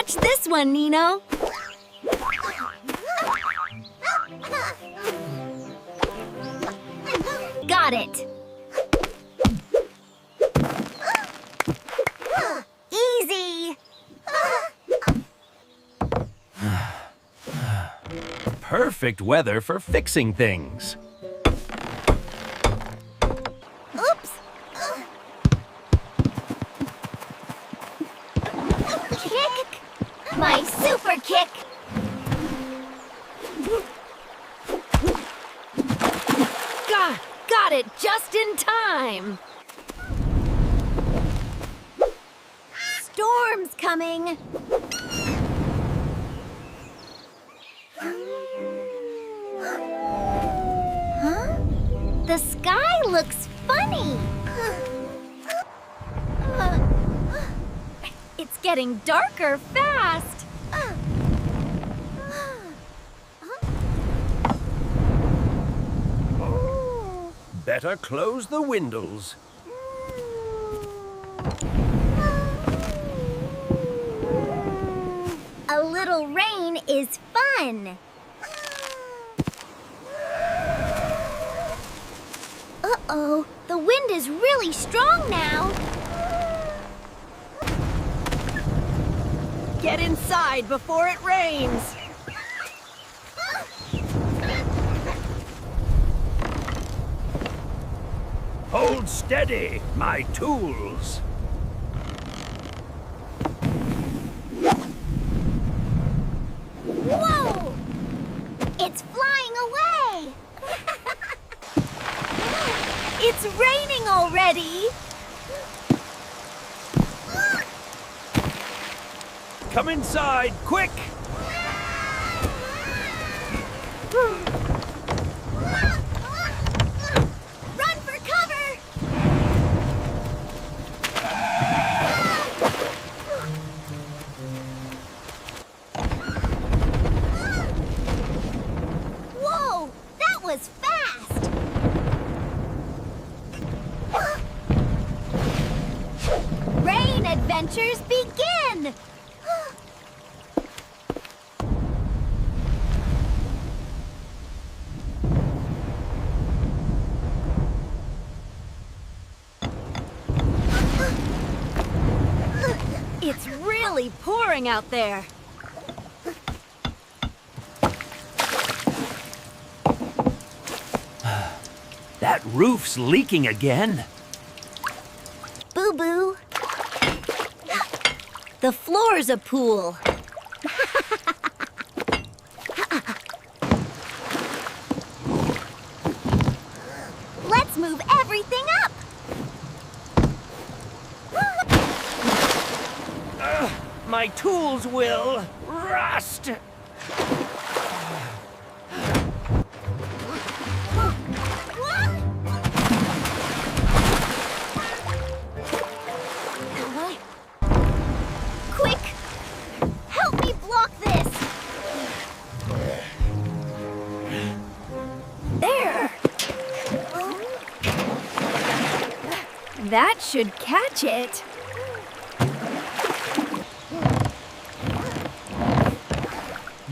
Catch this one, Nino. Got it. Easy. Perfect weather for fixing things. Oops. Kick. My super kick. Got it just in time. Storm's coming. Huh? The sky looks funny. It's getting darker fast. Better close the windows. A little rain is fun. Uh-oh, the wind is really strong now. Get inside before it rains. Hold steady, my tools. Whoa! It's flying away! It's raining already! Come inside, quick! Run for cover! Whoa! That was fast! Rain adventures begin! It's really pouring out there. That roof's leaking again. Bubu. The floor's a pool. Let's move everything up. My tools will rust. Quick! Help me block this! There! That should catch it.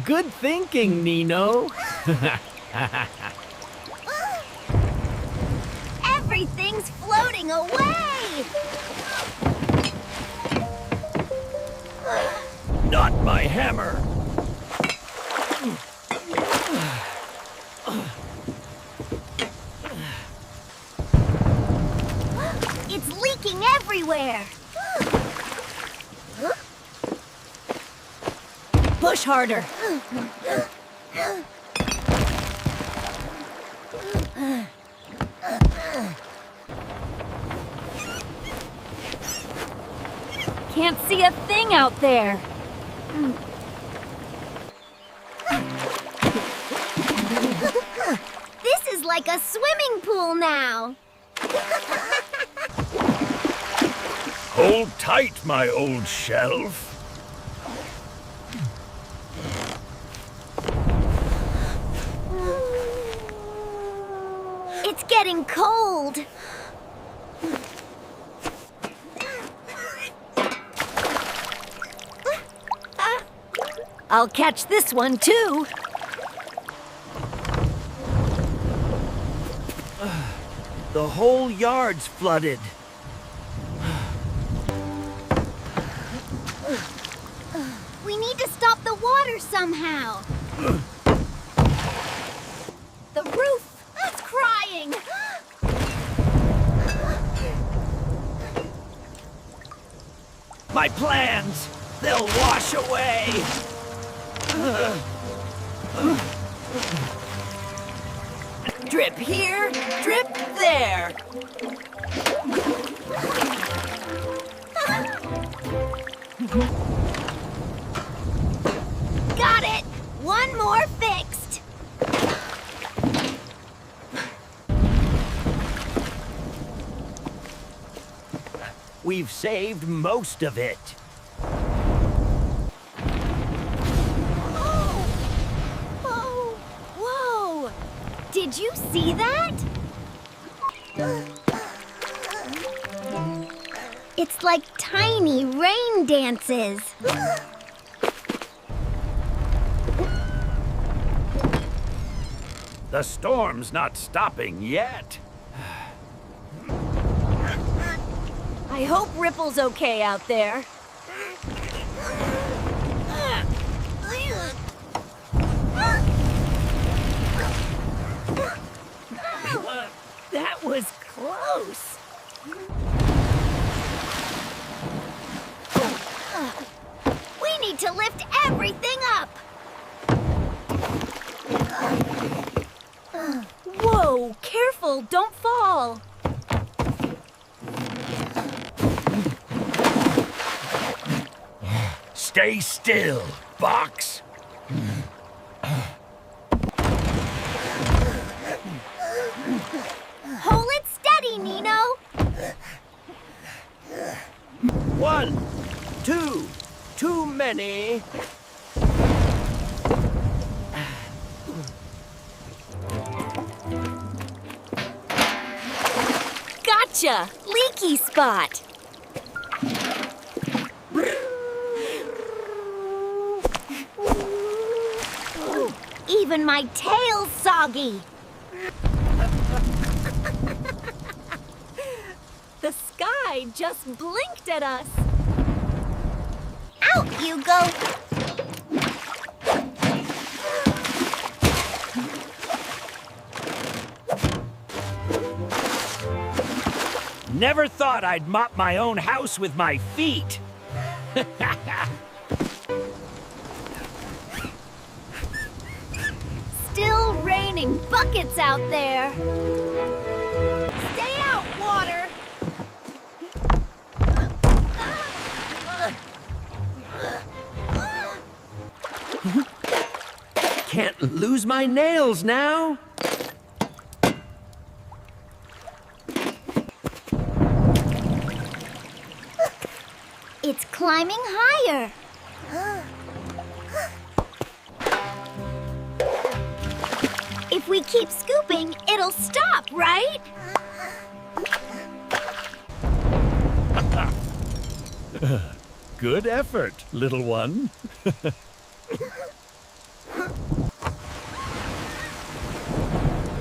Good thinking, Nino. Everything's floating away! Not my hammer. It's leaking everywhere! Push harder. Can't see a thing out there. This is like a swimming pool now. Hold tight, my old shelf. It's getting cold. I'll catch this one too. The whole yard's flooded. We need to stop the water somehow. The roof is crying. My plans, they'll wash away. Drip here, drip there. Got it! One more fixed. We've saved most of it. Oh, whoa! Did you see that? It's like tiny rain dances. The storm's not stopping yet. I hope Ripple's okay out there. That was close. We need to lift everything up. Whoa, careful, don't fall. Stay still, Box. Hold it steady, Nino. 1, 2, too many. Gotcha! Leaky spot. Even my tail's soggy. The sky just blinked at us. Out you go. Never thought I'd mop my own house with my feet. Still raining buckets out there. Stay out, water. Can't lose my nails now. It's climbing higher. If we keep scooping, it'll stop, right? Good effort, little one.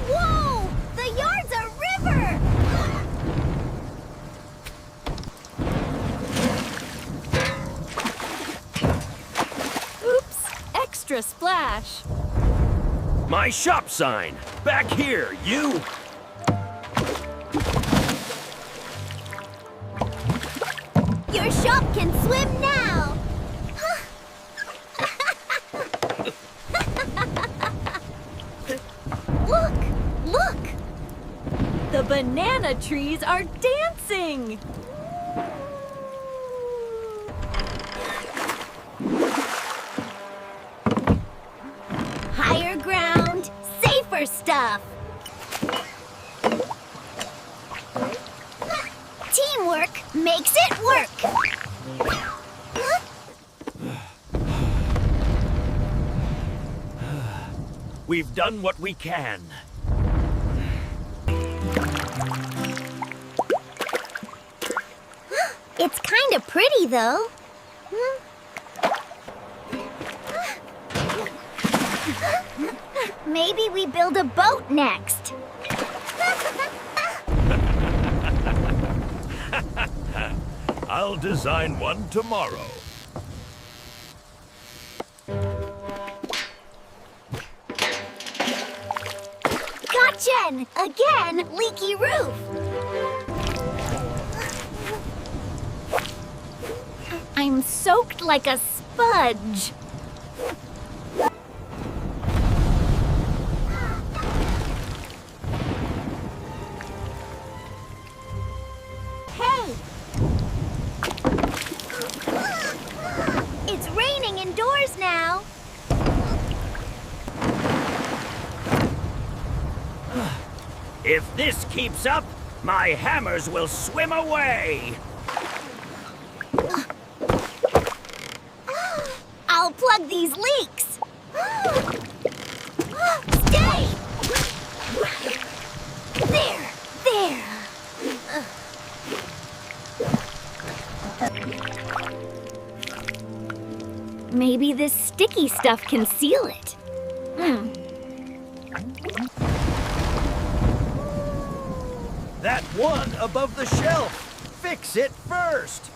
Whoa! The yard's a river! Oops, extra splash. My shop sign. Back here, you. Your shop can swim now! Look! Look! The banana trees are dancing. Higher ground, safer stuff! Teamwork makes it work! We've done what we can. It's kind of pretty, though. Maybe we build a boat next. I'll design one tomorrow. Gotcha! Again, leaky roof. I'm soaked like a sponge. Hey! It's raining indoors now. If this keeps up, my hammers will swim away. I'll plug these leaks. Stay! There! There! Maybe this sticky stuff can seal it. That one above the shelf. Fix it first.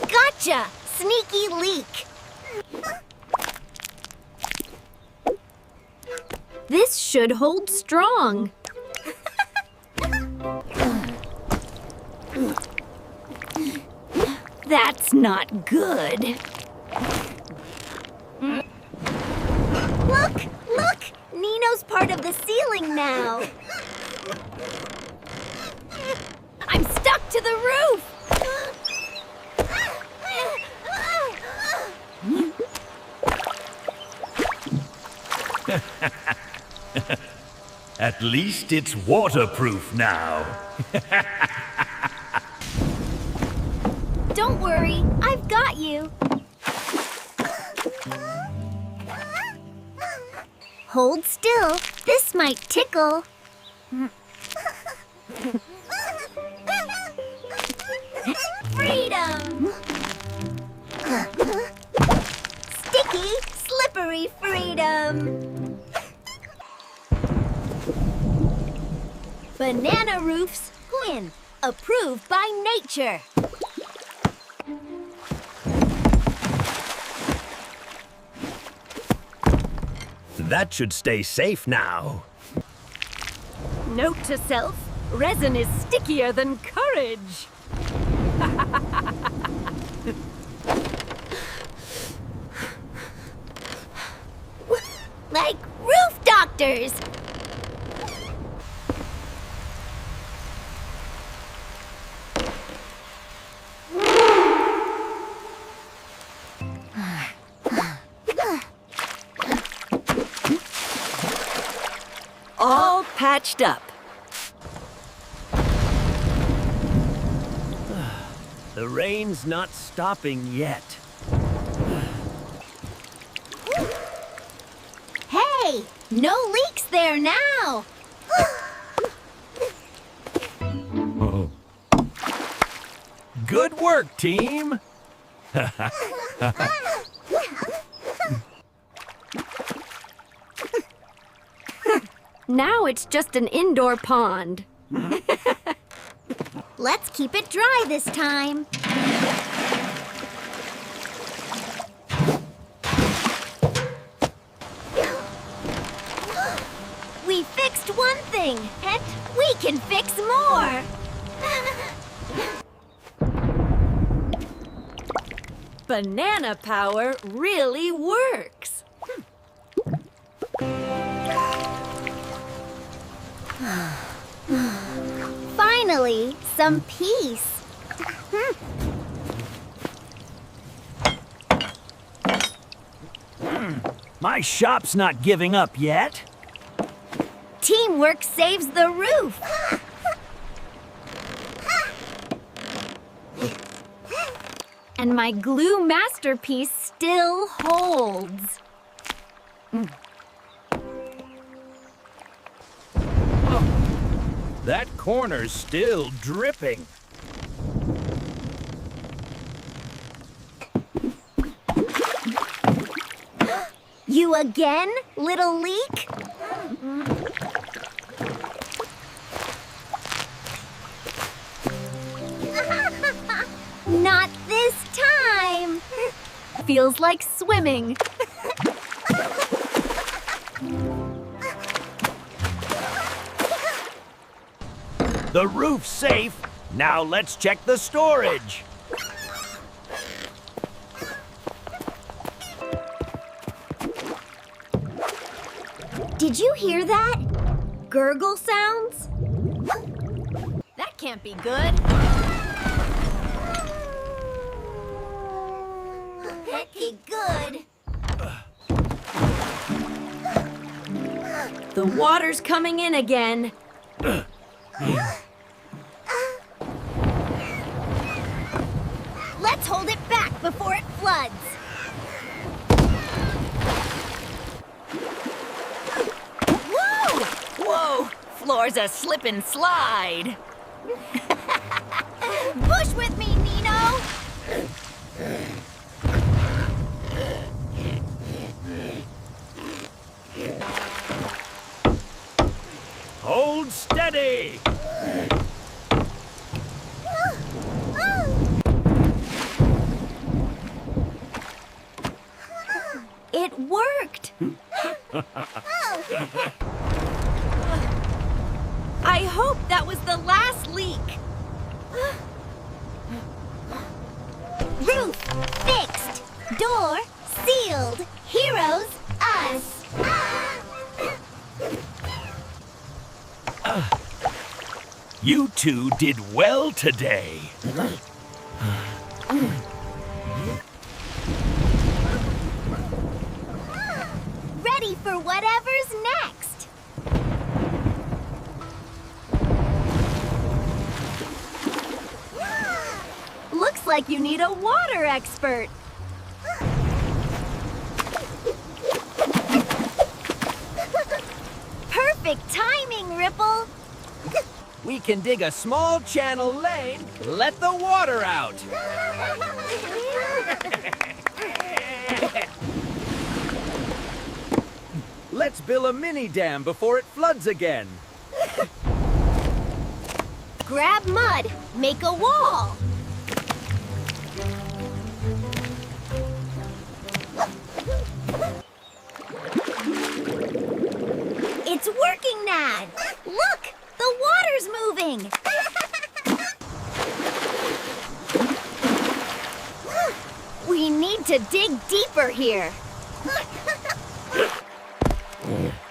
Gotcha! Sneaky leak. This should hold strong. That's not good. Look! Look! Nino's part of the ceiling now. I'm stuck to the roof! At least it's waterproof now. Don't worry, I've got you. Hold still. This might tickle. Freedom! Sticky, slippery freedom! Banana roofs, Gwyn. Approved by nature. That should stay safe now. Note to self, resin is stickier than courage. Like roof doctors! All patched up. The rain's not stopping yet. Hey! No leaks there now! Good work, team! Now it's just an indoor pond. Let's keep it dry this time. We fixed one thing, and we can fix more! Banana power really works. Finally, some peace. My shop's not giving up yet. Teamwork saves the roof. And my glue masterpiece still holds. That corner's still dripping. You again, little leak? Not this time! Feels like swimming. The roof's safe. Now let's check the storage. Did you hear that? Gurgle sounds? That can't be good. Pretty good. The water's coming in again. Let's hold it back before it floods. Whoa! Whoa! Floor's a slip and slide. Push with me, Nino! Hold steady. It worked! I hope that was the last leak. Roof fixed! Door sealed! Heroes us! You two did well today. Ready for whatever's next! Looks like you need a water expert. Perfect timing, Ripple! We can dig a small channel lane, let the water out. Let's build a mini dam before it floods again. Grab mud, make a wall! It's working, Nad! Look! The water's moving! We need to dig deeper here.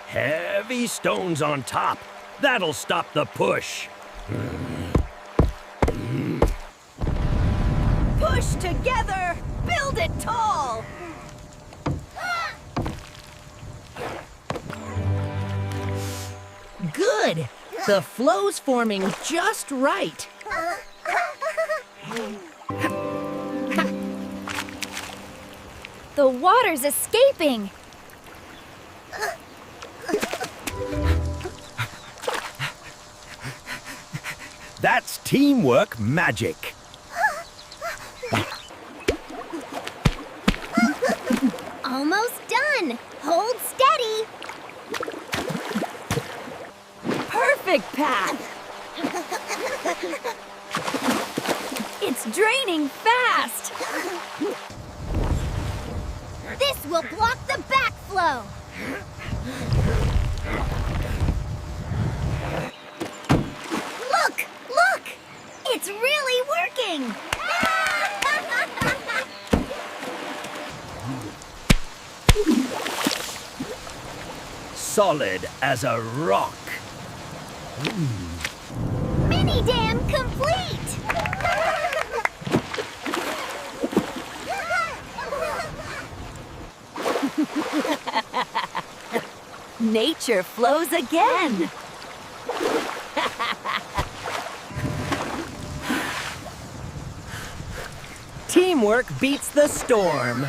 Heavy stones on top. That'll stop the push. Push together! Build it tall! Good! The flow's forming just right. The water's escaping. That's teamwork magic. Almost done. Hold steady. Perfect path! It's draining fast! This will block the backflow. Look! Look! It's really working! Solid as a rock. Mini dam complete! Nature flows again! Teamwork beats the storm.